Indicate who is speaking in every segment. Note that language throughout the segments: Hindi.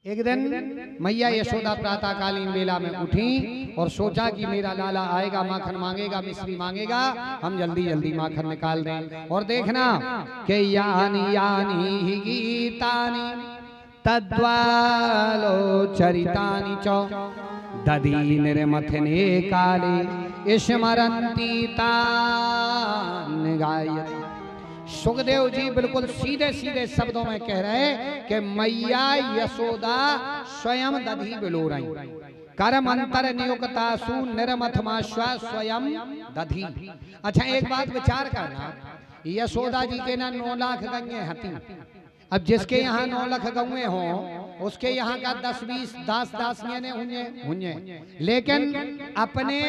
Speaker 1: एक दिन मैया यशोदा प्रातःकालीन बेला में उठी और सोचा कि मेरा लाला आएगा, माखन मांगेगा, मिश्री मांगेगा, हम जल्दी जल्दी माखन निकाल दें। और देखना कि यानी यानी ही गीतानि तद्वालो चरितानि चौ दधी निर्मथने काले स्मरन्ति तान् गायति। सुखदेव जी बिल्कुल सीधे सीधे शब्दों में कह रहे हैं कि मैया यशोदा स्वयं दधी बिलो रही। कर्म अंतर नियुक्तासु निर्मथमाश्वा स्वयं दधी। अच्छा एक बात विचार करना, यशोदा जी के ना 9 लाख गंगे हती। अब जिसके यहाँ 9 लाख गौएं हो उसके यहाँ का 10-20 दासियां ने हुए, लेकिन अपने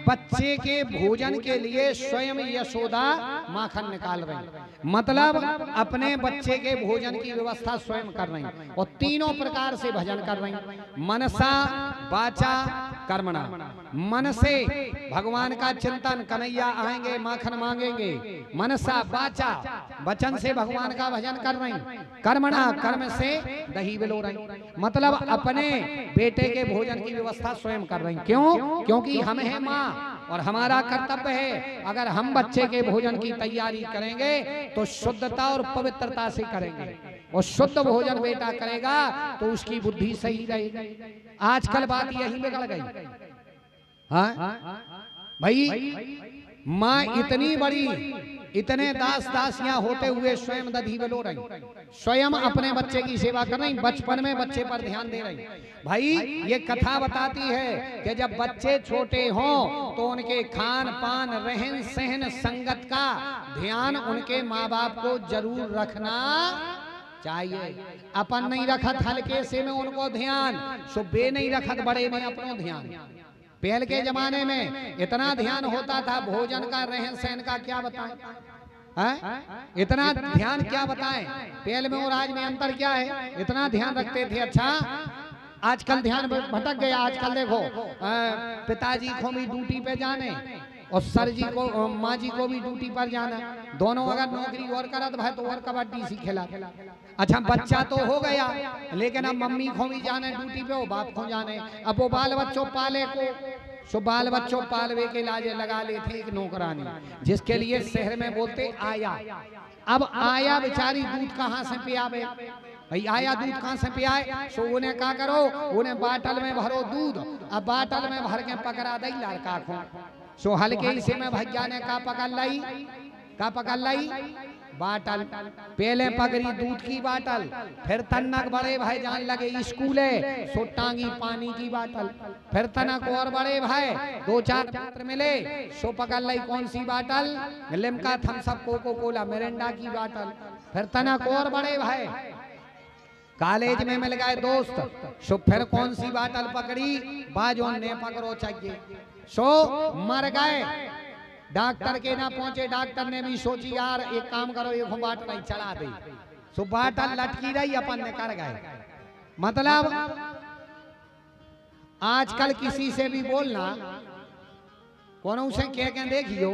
Speaker 1: बच्चे के भोजन के लिए स्वयं यशोदा माखन निकाल रही, मतलब अपने बच्चे के भोजन की व्यवस्था स्वयं कर रही और तीनों प्रकार से भजन कर रही। मनसा वाचा कर्मणा। मन से भगवान का चिंतन, कन्हैया आएंगे माखन मांगेंगे। मनसा वाचा, वचन से भगवान का भजन कर रही। कर्मणा, कर्म से दही बिलो रही, मतलब अपने बेटे के भोजन की व्यवस्था स्वयं कर रही। क्यों? क्योंकि हम हैं माँ और हमारा कर्तव्य है, अगर हम बच्चे के भोजन की तैयारी करेंगे तो शुद्धता और पवित्रता से करेंगे, और शुद्ध भोजन बेटा करेगा तो उसकी बुद्धि सही रहेगी। आजकल बात यही बिगड़ गई। हाँ भाई, माँ इतनी बड़ी, इतने दासियां होते हुए स्वयं दधी बिलो रही, स्वयं अपने बच्चे की सेवा कर रही, बचपन में बच्चे पर ध्यान दे रही। भाई ये कथा बताती है कि जब बच्चे छोटे हों तो उनके खान पान, रहन सहन, संगत का ध्यान उनके माँ बाप को जरूर रखना चाहिए। अपन नहीं रखत हल्के से में उनको ध्यान, सुबह नहीं रखत बड़े में अपनो ध्यान। पहले के जमाने में इतना ध्यान होता था, भोजन का, रहन सहन का क्या बताएं, इतना ध्यान क्या बताएं। पहले में और आज में अंतर क्या है, इतना ध्यान रखते थे। अच्छा आजकल ध्यान भटक गया। आजकल देखो पिताजी को भी ड्यूटी पे जाने और सर जी को, माँ जी को भी ड्यूटी पर जाना, दोनों अगर नौकरी और करत भाई तो और कबड्डी सीखेला। अच्छा बच्चा तो हो गया, लेकिन अब मम्मी को भी जाने ड्यूटी पे, वो बाप को जाने। अब वो बाल बच्चों पाले को, सो बाल बच्चों पालवे के लाजे लगा लेते एक नौकरानी, जिसके लिए शहर में बोलते आया। अब आया बेचारी दूध कहाँ से पियावे भाई, आया दूध कहाँ से पियाए? सो उन्हें क्या करो, उन्हें बाटल में भरो दूध, अब बाटल में भर के पकड़ा दई लड़का को। सो हल्के ही से में भैया ने का पकड़ लाई बाटल। पहले पकड़ी दूध की बाटल, फिर तन्नक बड़े भाई जान लगे स्कूले, सो टांगी पानी की बाटल। फिर तनक और बड़े भाई 2-4 छात्र मिले, सो पकड़ लाई कौन सी bottle? Limca, Thums Up, Coca Cola, Mirinda की बाटल। फिर तनक और बड़े भाई कॉलेज में मिल गए दोस्त, सो फिर कौन सी बाटल पकड़ी? बाजों ने पकड़ो चाहिए, सो मर गए। डॉक्टर के ना पहुंचे, डॉक्टर ने भी सोची यार एक काम करो, एक बाटल नहीं चढ़ा दे। सो बाटल लटकी रही, अपन ने कर गए। मतलब आजकल किसी से भी बोलना, कौन उसे कह के देखियो,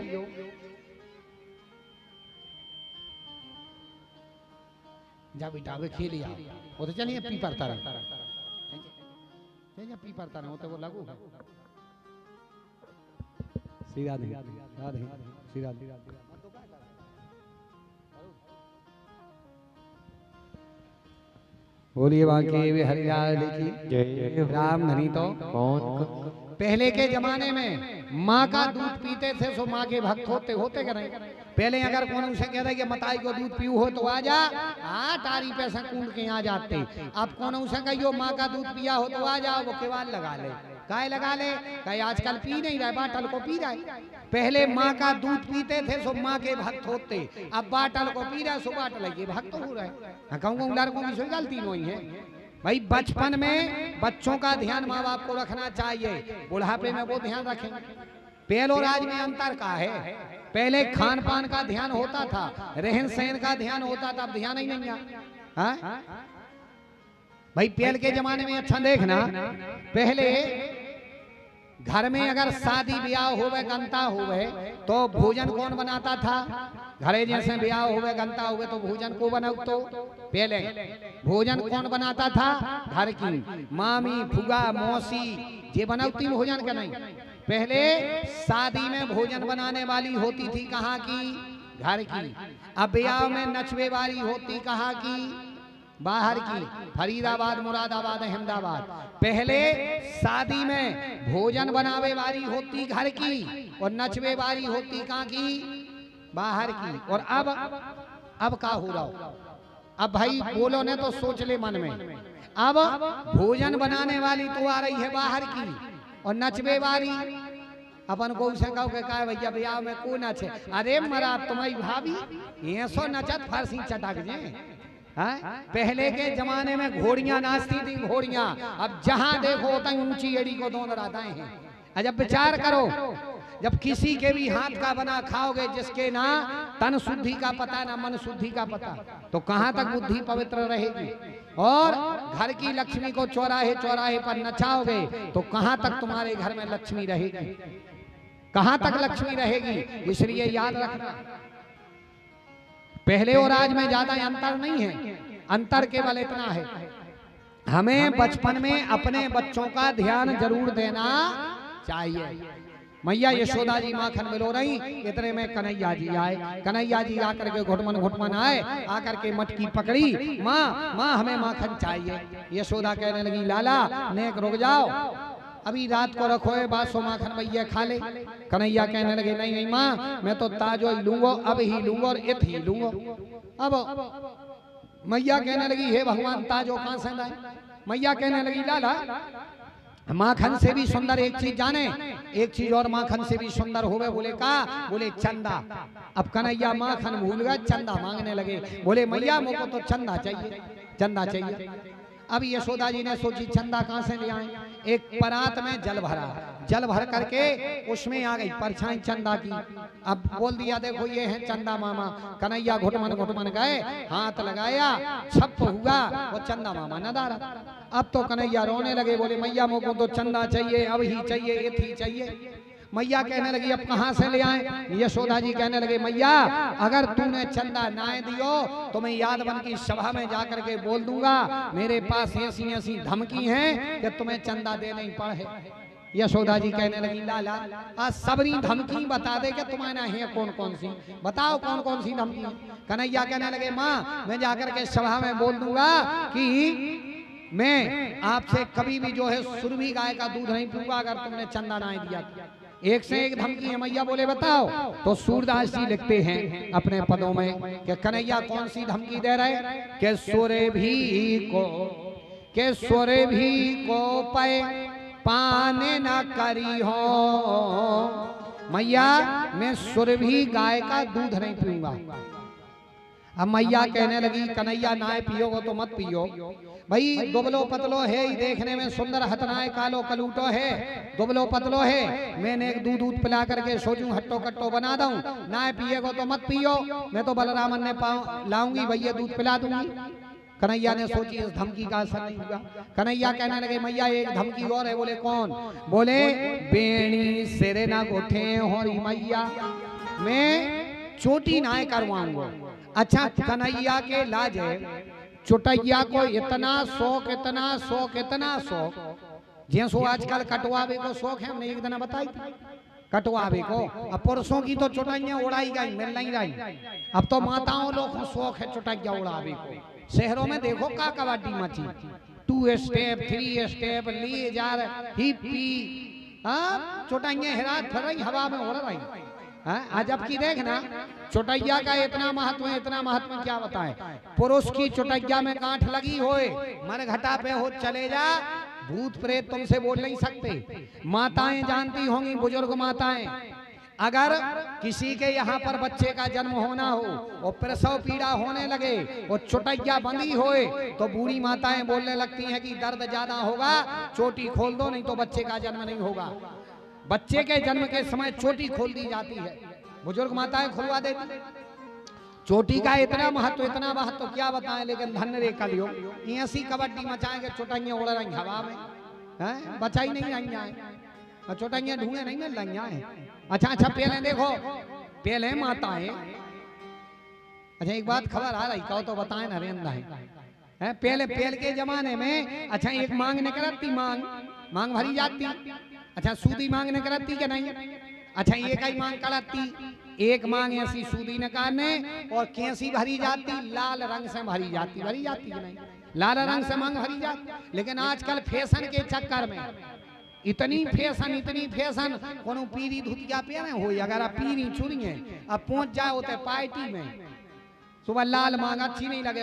Speaker 1: जा बेटा वे खेलिया, वो तो चलिए पी पड़ता रहे, पी पड़ता रहे, वो तो वो लगू सीधा नहीं, सीधा नहीं। बोलिए बाकी वे हरियाल की राम धनी। तो कौन पहले के जमाने में माँ का दूध पीते थे, सो माँ के भक्त होते करें। पहले अगर कौन उसे कहता है कि बताई को दूध पीऊ हो तो आ जा, टारी पे से कूद के आ जाते। अब कौन उसे कहियो माँ का दूध पिया हो तो आ जाओ, वो केवाल लगा ले, काय लगा ले, कहीं आजकल पी नहीं रहे, बाटल को पी रहे। पहले माँ का दूध पीते थे सो माँ के भक्त होते, अब बाटल को पी रहे, सो बाटल के भक्त हो रहे। कहूँ लड़कों की कोई गलती नहीं है भाई। बचपन में बच्चों का ध्यान माँ बाप को रखना चाहिए, बुढ़ापे में वो ध्यान रखें। पहले और आज में अंतर का है, पहले खान पान का ध्यान होता था, रहन सहन का ध्यान होता था, अब ध्यान ही नहीं है भाई। पहले के जमाने में अच्छा देखना, पहले घर में अगर शादी ब्याह होवे गंता होवे तो भोजन कौन बनाता था? घरे जैसे ब्याह होवे गंता होवे तो भोजन को बनाओ तो पहले भोजन कौन बनाता था? घर की मामी फुगा मौसी ये बनाती भोजन का नहीं। पहले शादी में भोजन बनाने वाली होती थी कहाँ की? घर की। अब ब्याह में नचवे वाली होती कहाँ की? बाहर की। फरीदाबाद मुरादाबाद अहमदाबाद। पहले शादी में भोजन बनावे वाली होती घर की और नचवे वाली होती कहाँ की? बाहर की। और अब का हो रहा हो? अब भाई बोलो ने तो सोच ले मन में। अब भोजन बनाने वाली तो आ रही है बाहर की और नचवे वाली अपन को उसे कहो के का भैया ब्याह में को नचे? अरे मरा तुम्हारी भाभी ये सो नचत फारसी चटक जे। पहले के जमाने में घोड़ियां नाचती थी घोड़ियां। अब जहां देखो तक ऊंची एड़ी को दोन रहते हैं। जब विचार करो जब किसी के भी हाथ का बना खाओगे जिसके ना तन शुद्धि का पता ना मन शुद्धि का पता तो कहां तक बुद्धि पवित्र रहेगी? और घर की लक्ष्मी को चौराहे चौराहे पर नचाओगे तो कहां तक तुम्हारे घर में लक्ष्मी रहेगी? कहां तक लक्ष्मी रहेगी? इसलिए याद रखना पहले और आज में ज्यादा अंतर नहीं है। अंतर केवल इतना है हमें बचपन में अपने बच्चों का ध्यान जरूर देना चाहिए। मैया यशोदा जी माखन मिलो रही इतने में कन्हैया जी आए। कन्हैया जी आकर के घुटमन घुटमन आए आकर के मटकी पकड़ी। माँ माँ हमें माखन चाहिए। यशोदा कहने लगी लाला नेक रुक जाओ अभी रात को रखो है बासो माखन भैया खा ले। कन्हैया कहने लगे नहीं नहीं माँ मैं तो ताजो ही लूंगो अब ही लूंगो और इत ही लूंगो। अब मैया कहने लगी हे भगवान ताजो कहां से लाए? मैया कहने लगी लाला माखन से भी सुंदर एक चीज जाने एक चीज और माखन से भी सुंदर होवे। बोले का? बोले चंदा। अब कन्हैया माखन भूल गए चंदा मांगने लगे। बोले मैया मुझको तो चंदा चाहिए चंदा चाहिए। अब यशोदा जी ने सोची चंदा कहां से ले आए? एक परात में जल भरा जल भर करके उसमें आ गई परछाई चंदा की। अब बोल दिया देखो ये है चंदा मामा। कन्हैया घुटमन घुटमन गए हाथ लगाया छप हुआ वो चंदा मामा नदारा। अब तो कन्हैया रोने लगे। बोले मैया मुझको तो चंदा चाहिए अब ही चाहिए इत ही चाहिए। मैया कहने लगी अब कहां से ले आए? यशोदा जी कहने लगे मैया अगर तूने चंदा ना दियो तो मैं यादवन की सभा में जाकर के बोल दूंगा मेरे पास ऐसी ऐसी धमकी है कि तुम्हें चंदा दे नहीं पड़े। यशोदा जी कहने लगी लाला आज सबरी धमकी बता दे कि तुम्हारा है कौन कौन सी बताओ कौन कौन सी धमकी? कन्हैया कहने लगे माँ मैं जाकर के सभा में बोल दूंगा कि मैं आपसे कभी भी जो है सुरभि गाय का दूध नहीं पीऊंगा अगर तुमने चंदा ना दिया। एक से एक धमकी है। मैया बोले बताओ तो सूरदास जी लिखते हैं अपने पदों में कि कन्हैया कौन सी धमकी दे रहे? के सुरे भी को पे पाने न करी हो। मैया मैं सुरभि गाय का दूध नहीं पीऊंगा। अब मैया कहने लगी कन्हैया ना पियोगे तो मत पियो भाई दुबलो पतलो है देखने में सुंदर हथनाए कालो कलूटो है दुबलो पतलो है। मैंने एक दूध दूध पिला करके सोचूं हट्टो कट्टो बना दूं ना पिएगो तो मत पियो। मैं तो बलरामन ने लाऊंगी भैया दूध पिला दूंगी। कन्हैया ने सोची इस धमकी का असर नहीं हुआ। कन्हैया कहने लगे मैया एक धमकी और है। बोले कौन? बोले बेणी सिरे ना गोठे होरी मैया मैं चोटी ना करवाऊंगा। अच्छा कन्हैया के लाज है चुटैया को इतना शौक इतना शौक इतना शौक जैसो आजकल कटवावे को शौक है। हमने एक दिन बताई थी कटवावे को। अब पुरुषों की तो चुटैया उड़ाई गई मिल नहीं रही। अब तो माताओं लोग को शौक है चुटैया उड़ावे को। शहरों में देखो का कबड्डी मची 2 स्टेप 3 स्टेप लिए जा रहे हिप्पी चुटैया हिरात फिर रही हवा में उड़ रही। अजब की देखना चुटैया का इतना महत्व क्या बताएं। पुरुष की चुटैया में गांठ लगी होए मन घटा पे हो चले जा भूत प्रेत तुमसे बोल नहीं सकते। माताएं जानती होंगी बुजुर्ग माताएं अगर किसी के यहाँ पर बच्चे का जन्म होना हो और प्रसव पीड़ा होने लगे और चुटैया बंधी होए तो बूढ़ी माताएं बोलने लगती हैं कि दर्द ज्यादा होगा चोटी खोल दो नहीं तो बच्चे का जन्म नहीं होगा। बच्चे के जन्म के समय चोटी खोल दी जाती है। बुजुर्ग माताएं खुलवा देती। चोटी का इतना महत्व क्या बताएं। लेकिन धन्य रे कलियुग ऐसी कबड्डी मचाएंगे चुटैया उड़ रही हवा में बचा ही नहीं आई। चौटाइया ढूंढे नहीं मिल रही है। अच्छा अच्छा पहले देखो, पहले माताएं, अच्छा एक बात खबर आ रही कहो तो बताए ना रेंदा है पहले पहले के जमाने में अच्छा एक मांग ने करती, मांग भरी जाती, अच्छा सूदी मांग ने करती क्या नहीं, अच्छा एक ही मांग करती, एक मांग ऐसी सूदी ने करने और कैसी भरी जाती, लाल रंग से भरी जाती कि नहीं, लाल रंग से मांग भरी जाती। लेकिन आजकल फैशन के चक्कर में इतनी फैशन कोनो पीरी धुतिया पहने हो, अगर आप पीरी चुरी है अब पहुंच जाओ तो पार्टी में सुबह लाल मांग अच्छी नहीं लगे,